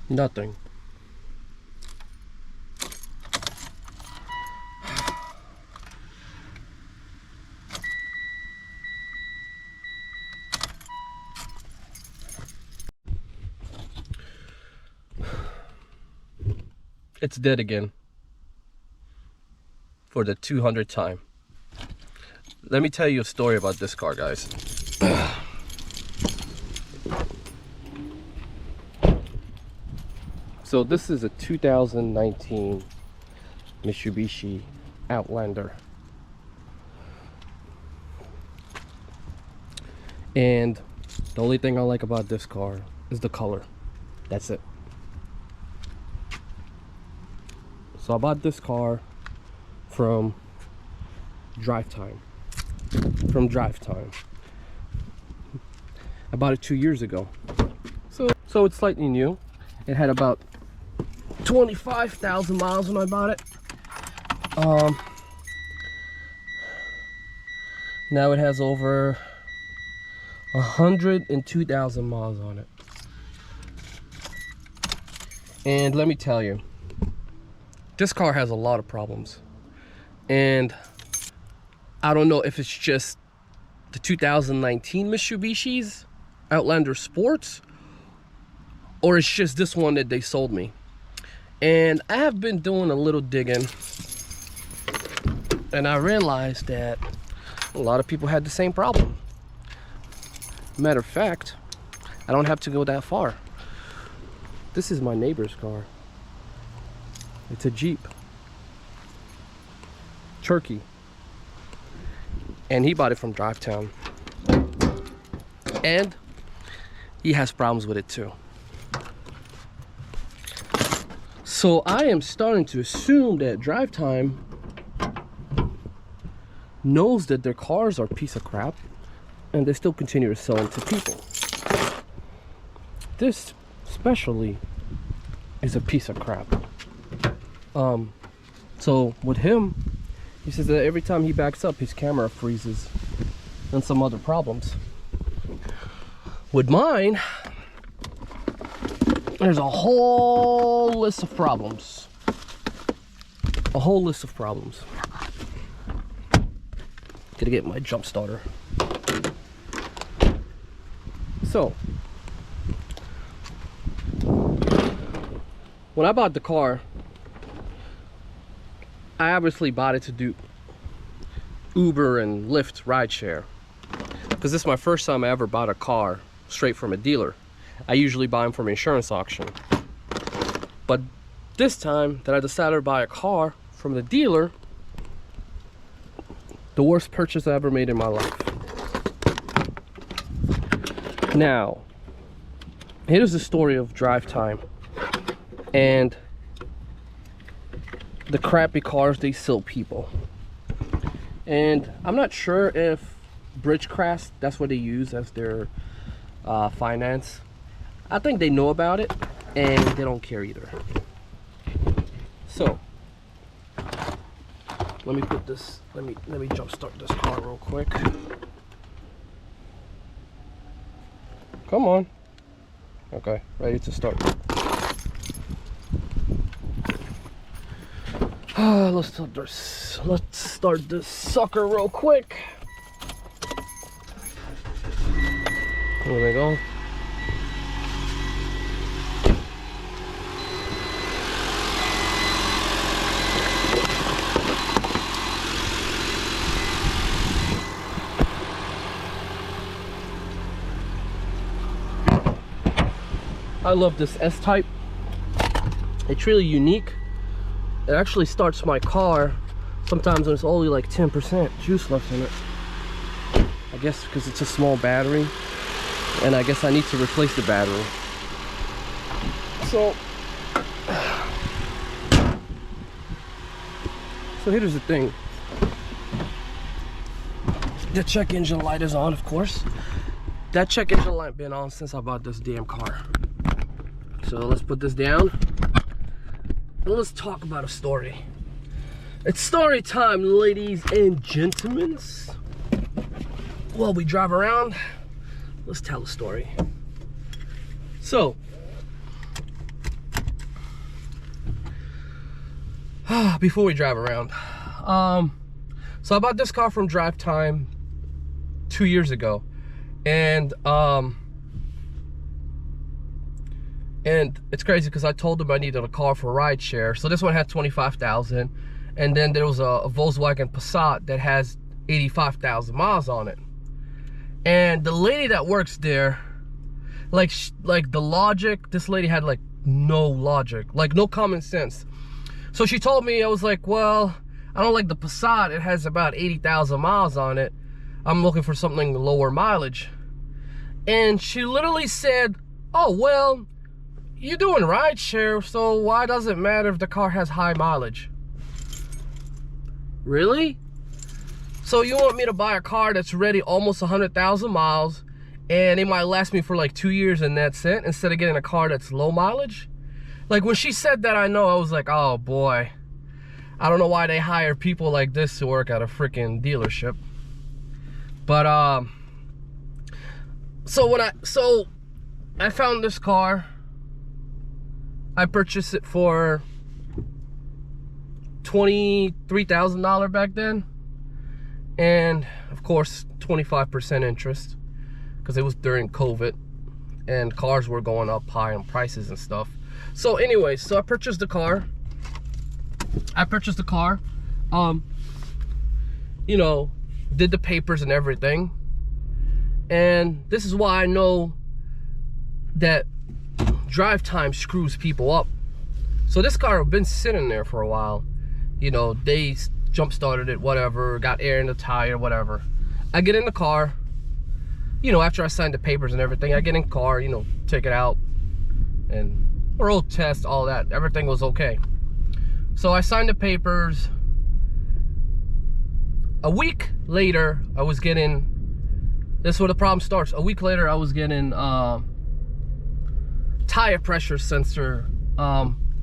Nothing. It's dead again. For the 200th time. Let me tell you a story about this car, guys. So this is a 2019 Mitsubishi Outlander. And the only thing I like about this car is the color. That's it. So I bought this car from DriveTime. I bought it 2 years ago. So it's slightly new. It had about 25,000 miles when I bought it. Now it has over 102,000 miles on it. And let me tell you, this car has a lot of problems. And I don't know if it's just the 2019 Mitsubishi's Outlander Sports, or it's just this one that they sold me. And I have been doing a little digging, and I realized that a lot of people had the same problem. Matter of fact, I don't have to go that far. This is my neighbor's car. It's a Jeep Cherokee, and he bought it from DriveTime, and he has problems with it too. So I am starting to assume that DriveTime knows that their cars are a piece of crap, and they still continue to sell them to people. This especially is a piece of crap. So with him, he says that every time he backs up, his camera freezes and some other problems. With mine, there's a whole list of problems. A whole list of problems. Gotta get my jump starter. So, when I bought the car, I obviously bought it to do Uber and Lyft rideshare, because this is my first time I ever bought a car straight from a dealer. I usually buy them from an insurance auction, but this time that I decided to buy a car from the dealer, the worst purchase I ever made in my life. Now, here's the story of DriveTime and the crappy cars they sell people. And I'm not sure if Bridgecraft, that's what they use as their finance. I think they know about it and they don't care either. So let me put this, let me jump start this car real quick. Come on. Okay, ready to start. Let's start this sucker real quick. There we go. I love this S-Type. It's really unique. It actually starts my car sometimes when it's only like 10% juice left in it. I guess because it's a small battery, and I guess I need to replace the battery. So here's the thing. The check engine light is on, of course. That check engine light been on since I bought this damn car. So let's put this down and let's talk about a story. It's story time, ladies and gentlemen. While we drive around, let's tell a story. So before we drive around. So I bought this car from DriveTime 2 years ago, and it's crazy because I told them I needed a car for rideshare. So this one had 25,000, and then there was a Volkswagen Passat that has 85,000 miles on it. And the lady that works there, like the logic, this lady had like no logic, like no common sense. So she told me, I was like, well, I don't like the Passat. It has about 80,000 miles on it. I'm looking for something lower mileage. And she literally said, oh, well, you're doing rideshare, so why does it matter if the car has high mileage? Really? So you want me to buy a car that's already almost 100,000 miles and it might last me for like 2 years and that's it, instead of getting a car that's low mileage? Like, when she said that, I was like, oh boy, I don't know why they hire people like this to work at a freaking dealership. But so I found this car. I purchased it for $23,000 back then, and of course 25% interest, because it was during COVID and cars were going up high on prices and stuff. So anyway, so I purchased the car. You know, did the papers and everything. And this is why I know that DriveTime screws people up. So this car had been sitting there for a while. You know, they jump started it, whatever, got air in the tire, whatever. I get in the car, you know, after I signed the papers and everything, I get in the car, you know, take it out and road test, all that. Everything was okay. So I signed the papers. A week later, I was getting, this is where the problem starts. A week later, I was getting tire pressure sensor,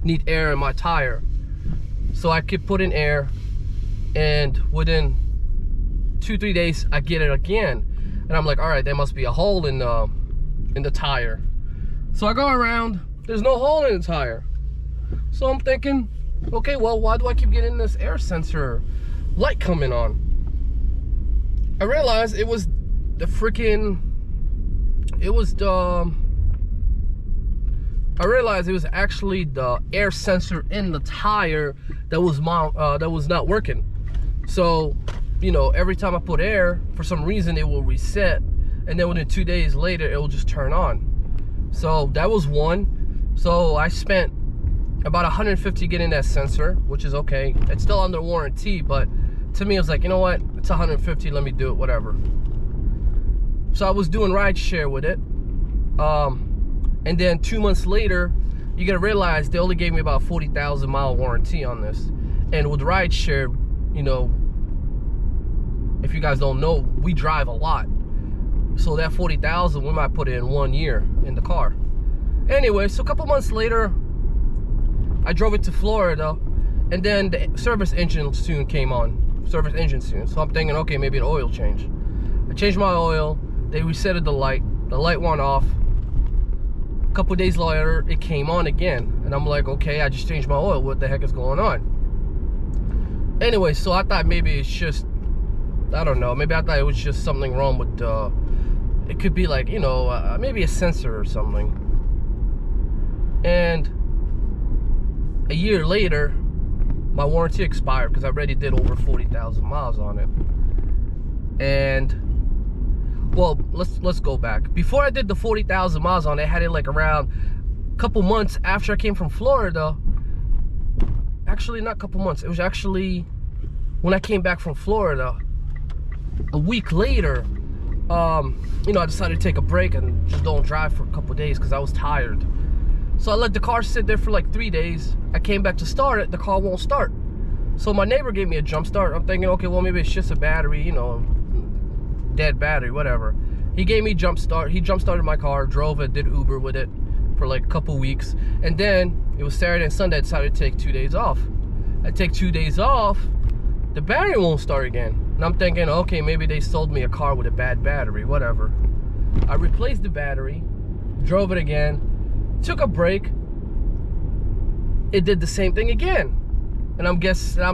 need air in my tire. So I could put in air, and within 2-3 days, I get it again. And I'm like, all right, there must be a hole in the tire. So I go around, there's no hole in the tire. So I'm thinking, okay, well, why do I keep getting this air sensor light coming on? I realized it was the freaking, I realized it was actually the air sensor in the tire that was not working. So, you know, every time I put air, for some reason it will reset, and then within 2 days later it will just turn on. So that was one. So I spent about $150 getting that sensor, which is okay. It's still under warranty, but to me it was like, you know what, it's $150, let me do it, whatever. So I was doing rideshare with it, and then 2 months later, you gotta realize they only gave me about 40,000 mile warranty on this. And with rideshare, you know, if you guys don't know, we drive a lot. So that 40,000, we might put it in 1 year in the car. Anyway, so a couple months later, I drove it to Florida, and then the service engine soon came on. Service engine soon. So I'm thinking, okay, maybe an oil change. I changed my oil, they resetted the light went off. A couple days later, it came on again. And I'm like, okay, I just changed my oil, what the heck is going on? Anyway, so I thought maybe it's just, I don't know, maybe I thought it was just something wrong with, it could be like, you know, maybe a sensor or something. And a year later, my warranty expired because I already did over 40,000 miles on it. And, well, let's go back. Before I did the 40,000 miles on it, I had it like around a couple months after I came from Florida. Actually, not a couple months. It was actually when I came back from Florida. A week later, you know, I decided to take a break and just don't drive for a couple days because I was tired. So I let the car sit there for like 3 days. I came back to start it, the car won't start. So my neighbor gave me a jump start. I'm thinking, okay, well, maybe it's just a battery, you know, dead battery, whatever. He gave me jump start. He jump started my car, drove it, did Uber with it for like a couple weeks. And then it was Saturday and Sunday, I decided to take 2 days off. I take 2 days off, the battery won't start again. And I'm thinking, okay, maybe they sold me a car with a bad battery, whatever. I replaced the battery, drove it again, took a break. It did the same thing again. And I'm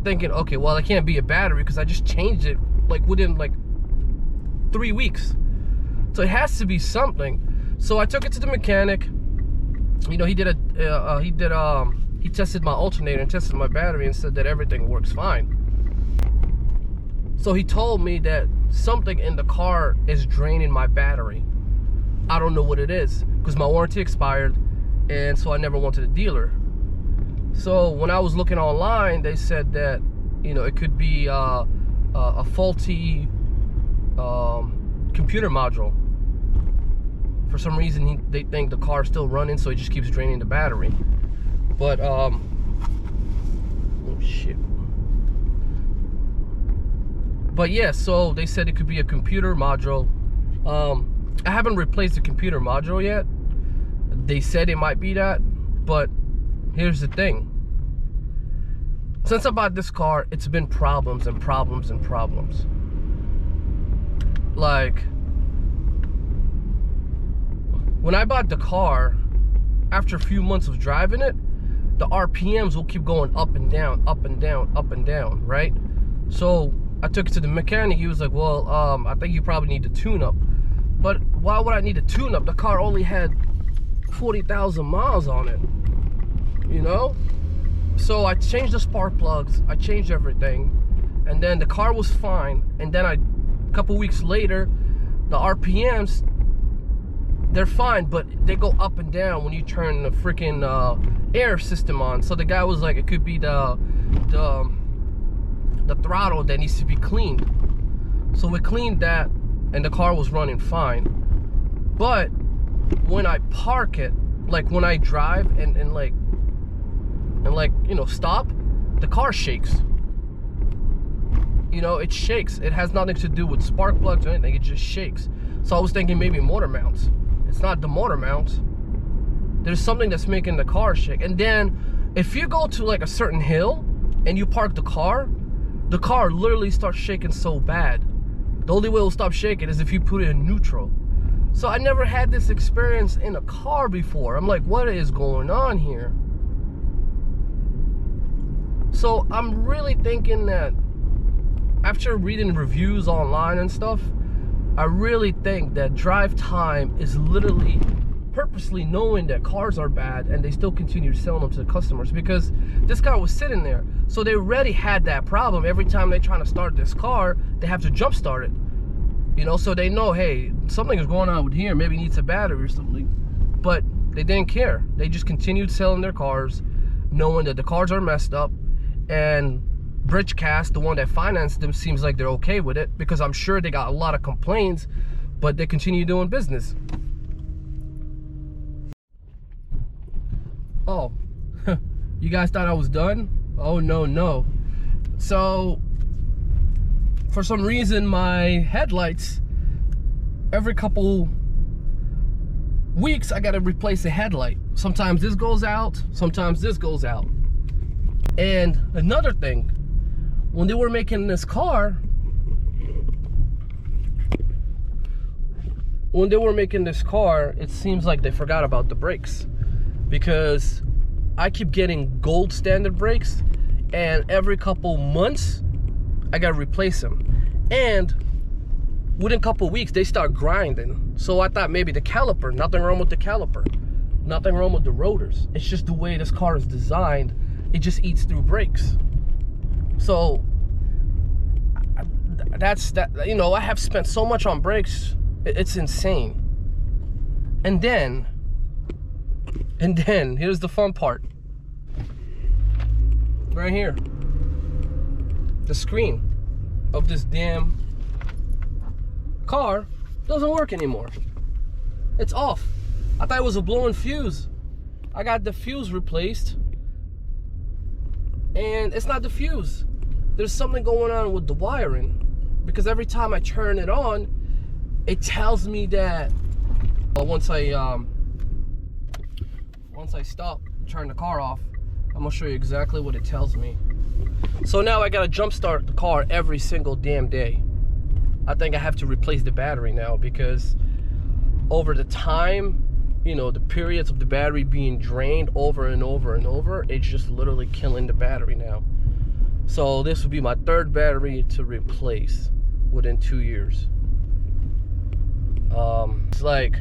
thinking, okay, well, it can't be a battery because I just changed it like within like 3 weeks. So it has to be something. So I took it to the mechanic. You know, he tested my alternator and tested my battery and said that everything works fine. So he told me that something in the car is draining my battery. I don't know what it is because my warranty expired, and so I never went to the dealer. So when I was looking online, they said that, you know, it could be a faulty computer module. For some reason, they think the car's still running, so it just keeps draining the battery. But oh shit. But yeah, so they said it could be a computer module. I haven't replaced the computer module yet. They said it might be that, but here's the thing. Since I bought this car, it's been problems and problems and problems. Like, when I bought the car, after a few months of driving it, the RPMs will keep going up and down, up and down, up and down, right? So I took it to the mechanic. He was like, well, I think you probably need a tune-up. But why would I need a tune-up? The car only had 40,000 miles on it, you know? So I changed the spark plugs, I changed everything, and then the car was fine. And then a couple weeks later, the RPMs, they're fine, but they go up and down when you turn the freaking air system on. So the guy was like, it could be the throttle that needs to be cleaned. So we cleaned that, and the car was running fine. But when I park it, like when I drive and you know, stop, the car shakes. You know, it shakes. It has nothing to do with spark plugs or anything. It just shakes. So I was thinking maybe motor mounts. It's not the motor mounts. There's something that's making the car shake. And then if you go to like a certain hill and you park the car literally starts shaking so bad. The only way it'll stop shaking is if you put it in neutral. So I never had this experience in a car before. I'm like, what is going on here? So I'm really thinking that after reading reviews online and stuff, I really think that DriveTime is literally purposely knowing that cars are bad, and they still continue selling them to the customers because this car was sitting there. So they already had that problem. Every time they're trying to start this car, they have to jump start it. You know, so they know, hey, something is going on with here. Maybe it needs a battery or something. But they didn't care. They just continued selling their cars, knowing that the cars are messed up. And Bridgecast, the one that financed them, seems like they're okay with it because I'm sure they got a lot of complaints, but they continue doing business. Oh, you guys thought I was done? Oh, no. So, for some reason, my headlights, every couple weeks, I gotta replace a headlight. Sometimes this goes out, sometimes this goes out. And another thing, when they were making this car, it seems like they forgot about the brakes, because I keep getting gold standard brakes, and every couple months I gotta replace them. And within a couple weeks they start grinding. So I thought maybe the caliper, nothing wrong with the caliper, nothing wrong with the rotors. It's just the way this car is designed. It just eats through brakes. So that's that. You know, I have spent so much on brakes, it's insane. And then here's the fun part. Right here, the screen of this damn car doesn't work anymore. It's off. I thought it was a blown fuse. I got the fuse replaced, and it's not the fuse. There's something going on with the wiring, because every time I turn it on, it tells me that once I stop, turn the car off, I'm gonna show you exactly what it tells me. So now I gotta jump start the car every single damn day. I think I have to replace the battery now, because over the time, you know, the periods of the battery being drained over and over and over, it's just literally killing the battery now. So this would be my third battery to replace within 2 years. It's like,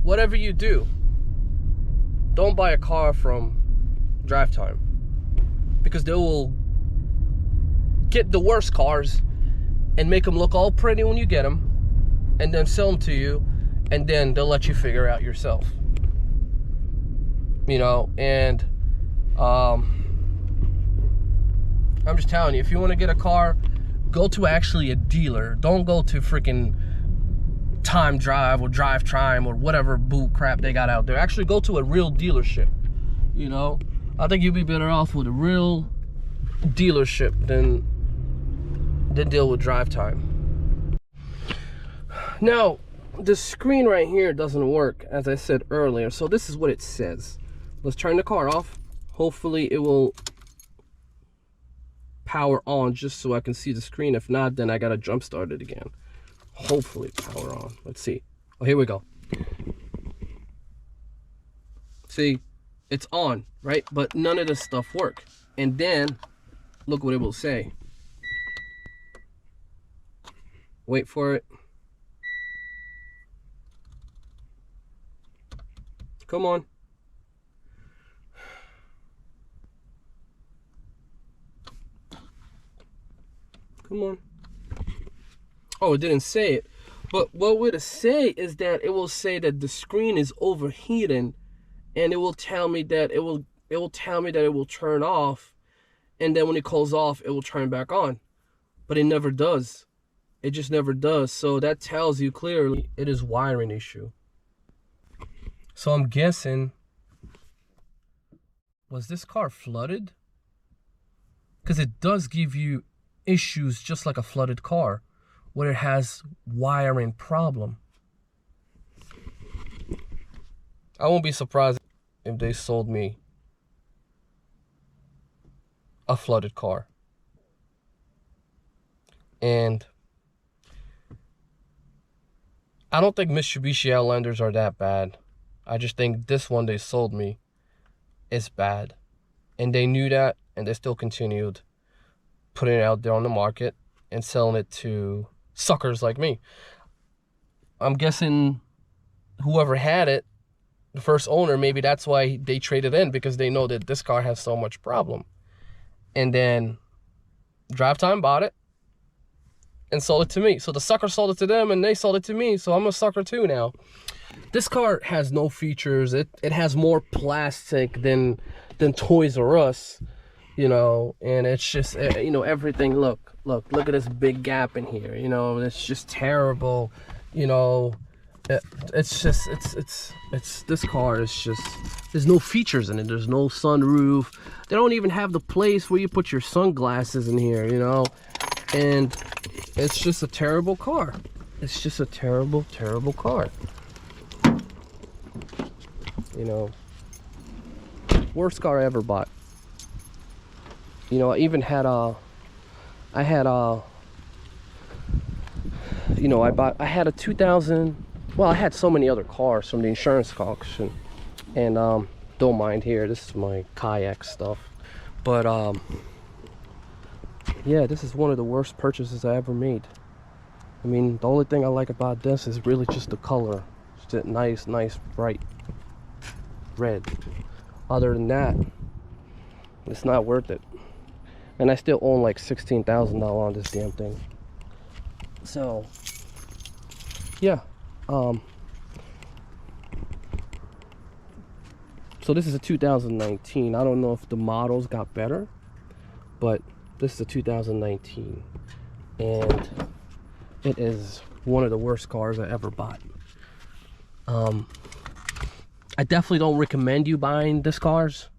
whatever you do, don't buy a car from DriveTime, because they will get the worst cars and make them look all pretty when you get them, and then sell them to you, and then they'll let you figure out yourself. You know, and I'm just telling you, if you want to get a car, go to actually a dealer. Don't go to freaking Time Drive or DriveTime or whatever boo crap they got out there. Actually go to a real dealership. You know, I think you'd be better off with a real dealership than deal with DriveTime. Now, the screen right here doesn't work, as I said earlier. So this is what it says. Let's turn the car off. Hopefully it will power on just so I can see the screen. If not, then I gotta jump start it again. Hopefully power on. Let's see. Oh, here we go. See, it's on, right? But none of this stuff work. And then look what it will say. Wait for it. Come on. Come on. Oh, it didn't say it. But what would it say is that it will say that the screen is overheating, and it will tell me that it will turn off, and then when it calls off, it will turn back on. But it never does. It just never does. So that tells you clearly it is wiring issue. So I'm guessing, was this car flooded? Because it does give you issues just like a flooded car, where it has wiring problem. I won't be surprised if they sold me a flooded car. And I don't think Mitsubishi Outlanders are that bad. I just think this one they sold me is bad. And they knew that, and they still continued putting it out there on the market and selling it to suckers like me. I'm guessing whoever had it, the first owner, maybe that's why they traded in, because they know that this car has so much problem. And then DriveTime bought it and sold it to me. So the sucker sold it to them and they sold it to me. So I'm a sucker too now. This car has no features. It has more plastic than Toys R Us, you know, and it's just, you know, everything. Look at this big gap in here, you know, it's just terrible, you know. It's just, it's this car is just, there's no features in it. There's no sunroof. They don't even have the place where you put your sunglasses in here, you know. And it's just a terrible car. It's just a terrible, terrible car. You know, worst car I ever bought. You know, I even had a, I had a 2000, well, I had so many other cars from the insurance auction, and don't mind here, this is my kayak stuff, but yeah, this is one of the worst purchases I ever made. I mean, the only thing I like about this is really just the color. It's that nice bright red. Other than that, it's not worth it. And I still own like $16,000 on this damn thing. So yeah, so this is a 2019. I don't know if the models got better, but this is a 2019, and it is one of the worst cars I ever bought. I definitely don't recommend you buying this cars.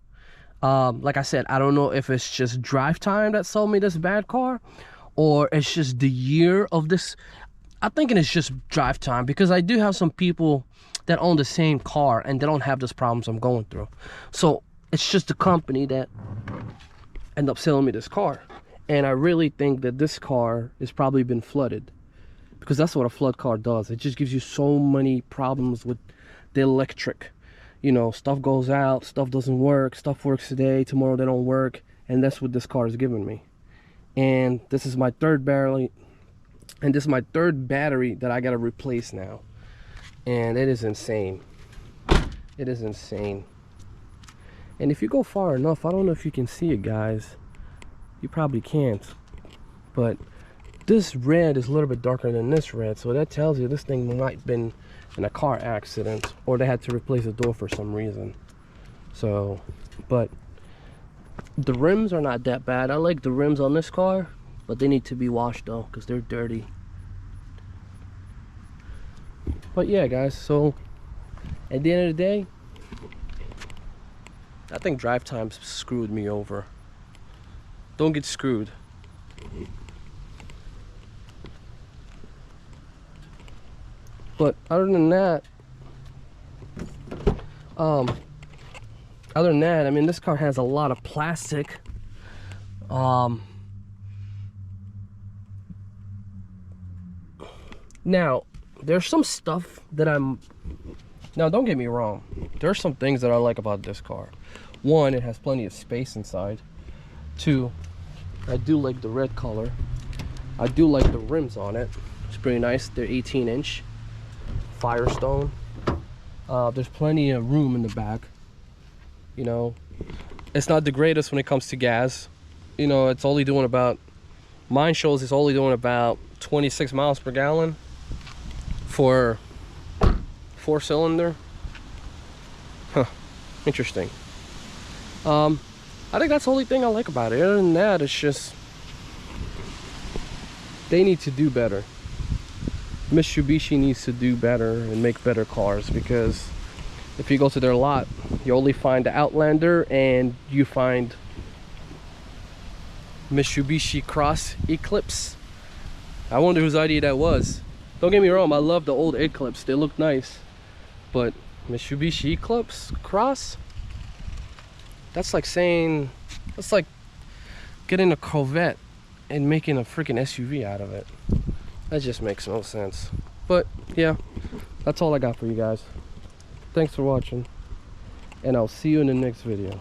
Like I said, I don't know if it's just DriveTime that sold me this bad car, or it's just the year of this. I'm thinking it's just DriveTime, because I do have some people that own the same car and they don't have these problems I'm going through. So it's just the company that end up selling me this car. And I really think that this car has probably been flooded, because that's what a flood car does. It just gives you so many problems with the electric. You know, stuff goes out, stuff doesn't work, stuff works today, tomorrow they don't work. and that's what this car is giving me. And this is my third battery, that I gotta replace now, and it is insane. It is insane. And if you go far enough, I don't know if you can see it, guys. You probably can't, but this red is a little bit darker than this red, so that tells you this thing might have been in a car accident, or they had to replace the door for some reason. So, but the rims are not that bad. I like the rims on this car, but they need to be washed though, because they're dirty. But yeah, guys, so at the end of the day, I think DriveTime screwed me over. Don't get screwed. But other than that, I mean, this car has a lot of plastic. Now, there's some stuff that now don't get me wrong, there's some things that I like about this car. One, it has plenty of space inside. Two, I do like the red color. I do like the rims on it. It's pretty nice. They're 18-inch Firestone. There's plenty of room in the back. You know, it's not the greatest when it comes to gas. You know, it's only doing about, mine shows it's only doing about 26 miles per gallon for 4-cylinder. Huh, interesting. I think that's the only thing I like about it. Other than that, it's just, they need to do better. Mitsubishi needs to do better and make better cars, because if you go to their lot, you only find the Outlander and you find Mitsubishi Cross Eclipse. I wonder whose idea that was. Don't get me wrong, I love the old Eclipse, they look nice, but Mitsubishi Eclipse Cross, that's like saying, that's like getting a Corvette and making a freaking SUV out of it. That just makes no sense. But yeah, that's all I got for you guys. Thanks for watching, and I'll see you in the next video.